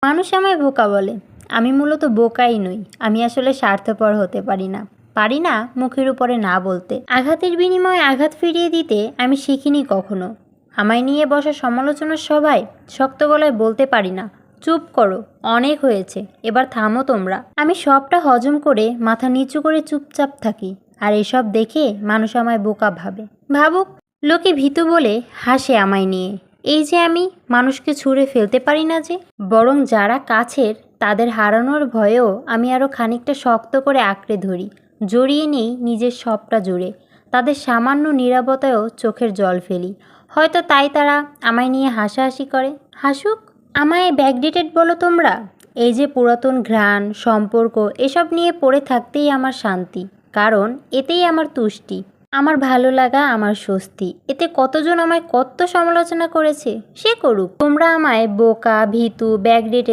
মানুষ আমায় বোকা বলে। আমি মূলত বোকাই নই, আমি আসলে স্বার্থপর হতে পারি না মুখের উপরে না বলতে। আঘাতের বিনিময়ে আঘাত ফিরিয়ে দিতে আমি শিখিনি কখনো। আমায় নিয়ে বসা সমালোচনার সভায় শক্ত গলায় বলতে পারি না, চুপ করো, অনেক হয়েছে, এবার থামো তোমরা। আমি সবটা হজম করে মাথা নিচু করে চুপচাপ থাকি। আর এসব দেখে মানুষ আমায় বোকা ভাবুক। লোকে ভীতু বলে হাসে আমায় নিয়ে। এই যে আমি মানুষকে ছুঁড়ে ফেলতে পারি না যে, বরং যারা কাছের তাদের হারানোর ভয়েও আমি আরও খানিকটা শক্ত করে আঁকড়ে ধরি, জড়িয়ে নেই নিজের সবটা জুড়ে। তাদের সামান্য নীরবতায়ও চোখের জল ফেলি। হয়তো তাই তারা আমায় নিয়ে হাসাহাসি করে। হাসুক। আমায় ব্যাকডেটেড বলো তোমরা। এই যে পুরাতন ঘ্রাণ, সম্পর্ক, এসব নিয়ে পড়ে থাকতেই আমার শান্তি, কারণ এতেই আমার তুষ্টি, আমার ভালো লাগা, আমার স্বস্তি। এতে কতজন আমায় কত সমালোচনা করেছে, সে করুক। তোমরা আমায় বোকা, ভীতু, ব্যাকডেটেড